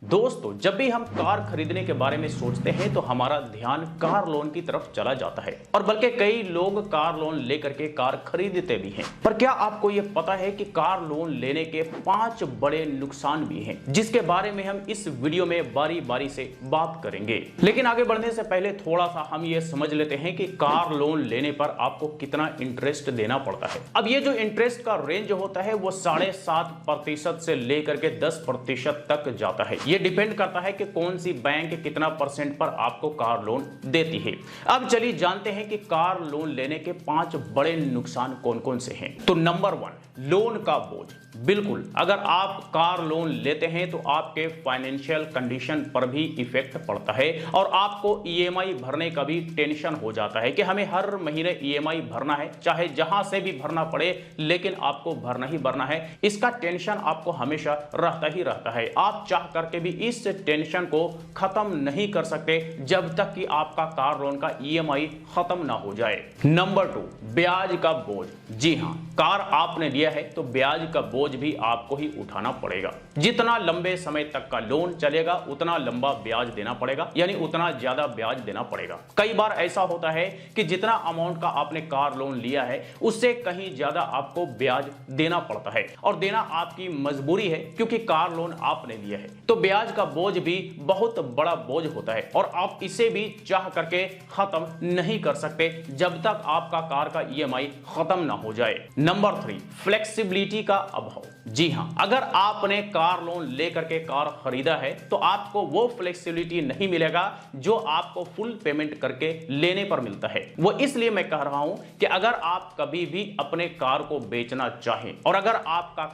दोस्तों, जब भी हम कार खरीदने के बारे में सोचते हैं तो हमारा ध्यान कार लोन की तरफ चला जाता है और बल्कि कई लोग कार लोन लेकर के कार खरीदते भी हैं। पर क्या आपको यह पता है कि कार लोन लेने के 5 बड़े नुकसान भी हैं, जिसके बारे में हम इस वीडियो में बारी बारी से बात करेंगे। लेकिन आगे बढ़ने से पहले थोड़ा सा हम ये समझ लेते हैं कि कार लोन लेने पर आपको कितना इंटरेस्ट देना पड़ता है। अब ये जो इंटरेस्ट का रेंज होता है वो 7.5% से लेकर के 10% तक जाता है। ये डिपेंड करता है कि कौन सी बैंक कितना परसेंट पर आपको कार लोन देती है। अब चलिए जानते हैं कि कार लोन लेने के 5 बड़े नुकसान कौन कौन से हैं। तो नंबर 1, लोन का बोझ। बिल्कुल, अगर आप कार लोन लेते हैं तो आपके फाइनेंशियल कंडीशन पर भी इफेक्ट पड़ता है और आपको ईएमआई भरने का भी टेंशन हो जाता है कि हमें हर महीने ईएमआई भरना है, चाहे जहां से भी भरना पड़े, लेकिन आपको भरना ही भरना है। इसका टेंशन आपको हमेशा रहता ही रहता है। आप चाह करके भी इस टेंशन को खत्म नहीं कर सकते जब तक कि आपका कार लोन का ईएमआई खत्म ना हो जाए। नंबर 2, ब्याज का बोझ। जी हां, कार आपने लिया है तो ब्याज का बोझ भी आपको ही उठाना पड़ेगा। जितना लंबे समय तक का लोन चलेगा उतना लंबा ब्याज देना पड़ेगा, यानी उतना ज्यादा ब्याज देना पड़ेगा। कई बार ऐसा होता है कि जितना अमाउंट का आपने कार लोन लिया है उससे कहीं ज्यादा आपको ब्याज देना पड़ता है और देना आपकी मजबूरी है, क्योंकि कार लोन आपने लिया है। तो ब्याज का बोझ भी बहुत बड़ा बोझ होता है और आप इसे भी चाह करके खत्म नहीं कर सकते जब तक आपका कार का ईएमआई खत्म ना हो जाए। नंबर 3, फ्लेक्सिबिलिटी का अभाव। जी हां, अगर आपने कार लोन लेकर के कार खरीदा है तो आपको वो फ्लेक्सिबिलिटी नहीं मिलेगा जो आपको फुल पेमेंट करके लेने पर मिलता है। वो इसलिए मैं कह रहा हूं कि अगर आप कभी भी अपने कार को बेचना चाहें और अगर आपका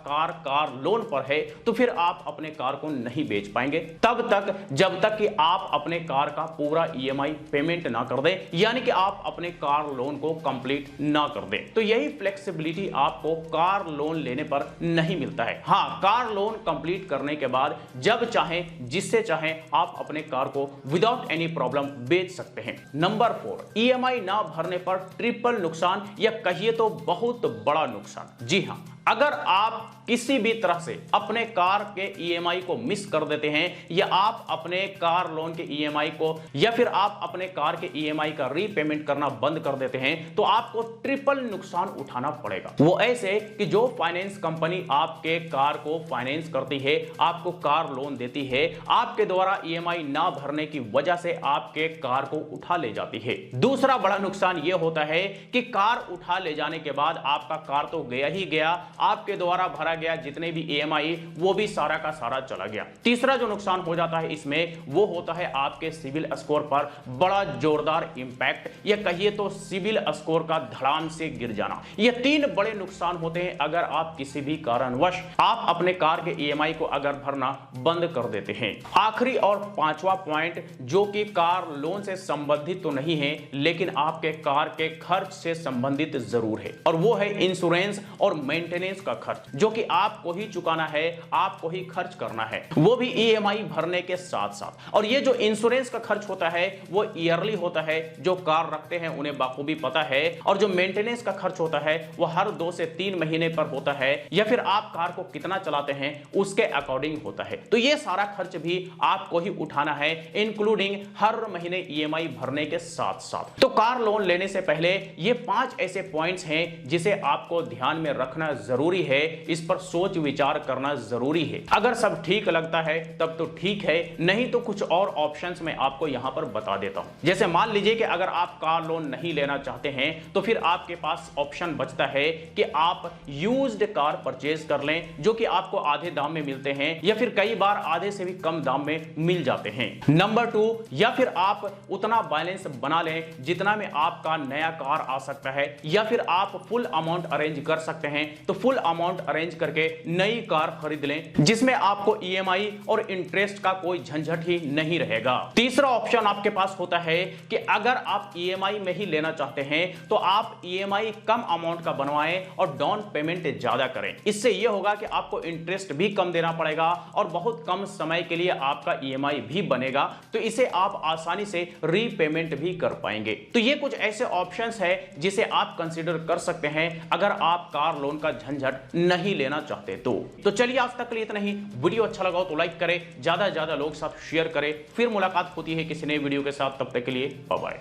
कार लोन पर है तो फिर आप अपने कार को नहीं बेच पाएंगे तब तक जब तक कि आप अपने कार का पूरा ईएमआई पेमेंट ना कर दें, यानी कि आप अपने कार लोन को कंप्लीट ना कर दें। तो यही फ्लेक्सिबिलिटी आपको कार लोन लेने पर नहीं मिलता है। हां, कार लोन कंप्लीट करने के बाद जब चाहें जिससे चाहें आप अपने कार को विदाउट एनी प्रॉब्लम बेच सकते हैं। नंबर 4, ईएमआई ना भरने पर ट्रिपल नुकसान, या कहिए तो बहुत बड़ा नुकसान। जी हां, अगर आप किसी भी तरह से अपने कार के ईएमआई को मिस कर देते हैं या आप अपने कार लोन के ईएमआई को या फिर आप अपने कार के ईएमआई का रीपेमेंट करना बंद कर देते हैं तो आपको ट्रिपल नुकसान उठाना पड़ेगा। वो ऐसे कि जो फाइनेंस कंपनी आपके कार को फाइनेंस करती है, आपको कार लोन देती है, आपके द्वारा ईएमआई ना भरने की वजह से आपके कार को उठा ले जाती है। दूसरा बड़ा नुकसान यह होता है कि कार उठा ले जाने के बाद आपका कार तो गया ही गया, आपके द्वारा भरा गया जितने भी ईएमआई वो भी सारा का सारा चला गया। तीसरा जो नुकसान हो जाता है इसमें वो होता है आपके सिविल स्कोर पर बड़ा जोरदार इंपैक्ट, या कहिए तो सिविल स्कोर का धड़ाम से गिर जाना। ये 3 बड़े नुकसान होते हैं अगर आप किसी भी कारणवश आप अपने कार के ईएमआई को अगर भरना बंद कर देते हैं। आखिरी और 5वां पॉइंट, जो कि कार लोन से संबंधित तो नहीं है लेकिन आपके कार के खर्च से संबंधित जरूर है, और वो है इंश्योरेंस और मेंटेनेंस का खर्च, जो कि आपको ही चुकाना है, आपको ही खर्च करना है, वो भी ईएमआई भरने के साथ साथ। और ये जो इंश्योरेंस का खर्च होता है वो ईयरली होता है, जो कार रखते हैं उन्हें बाखूबी पता है। और जो मेंटेनेंस का खर्च होता है वो हर 2 से 3 महीने पर होता है, या फिर आप कार को कितना चलाते हैं उसके अकॉर्डिंग होता है। तो ये सारा खर्च भी आपको ही उठाना है, इंक्लूडिंग हर महीने ईएमआई भरने के साथ साथ। तो कार लोन लेने से पहले ये 5 ऐसे पॉइंट्स हैं जिसे आपको ध्यान में रखना जरूरी है, इस पर सोच विचार करना जरूरी है। अगर सब ठीक लगता है तब तो ठीक है, नहीं तो कुछ और ऑप्शंस मैं आपको यहां पर बता देता हूं। जैसे मान लीजिए कि अगर आप कार लोन नहीं लेना चाहते हैं तो फिर आपके पास ऑप्शन बचता है कि आप यूज्ड कार परचेज कर लें, जो कि आपको आधे दाम में मिलते हैं या फिर कई बार आधे से भी कम दाम में मिल जाते हैं। नंबर 2, या फिर आप उतना बैलेंस बना लें जितना में आपका नया कार आ सकता है, या फिर आप फुल अमाउंट अरेंज कर सकते हैं तो फुल अमाउंट अरेंज करके नई कार खरीद लें, जिसमें आपको ईएमआई और इंटरेस्ट का कोई झंझट ही नहीं रहेगा। तीसरा ऑप्शन आपके पास होता है कि अगर आप ईएमआई में ही लेना चाहते हैं तो आप ईएमआई कम अमाउंट का बनवाएं और डाउन पेमेंट ज्यादा करें। इससे यह होगा कि आपको इंटरेस्ट भी कम देना पड़ेगा और बहुत कम समय के लिए आपका ईएमआई भी बनेगा, तो इसे आप आसानी से रीपेमेंट भी कर पाएंगे। तो ये कुछ ऐसे ऑप्शंस है जिसे आप कंसीडर कर सकते हैं अगर आप कार लोन का झंझट नहीं लेना चाहते तो चलिए आज तक के लिए इतना ही। वीडियो अच्छा लगा हो तो लाइक करें, ज्यादा से ज्यादा लोग साथ शेयर करें। फिर मुलाकात होती है किसी नए वीडियो के साथ, तब तक के लिए बाय बाय।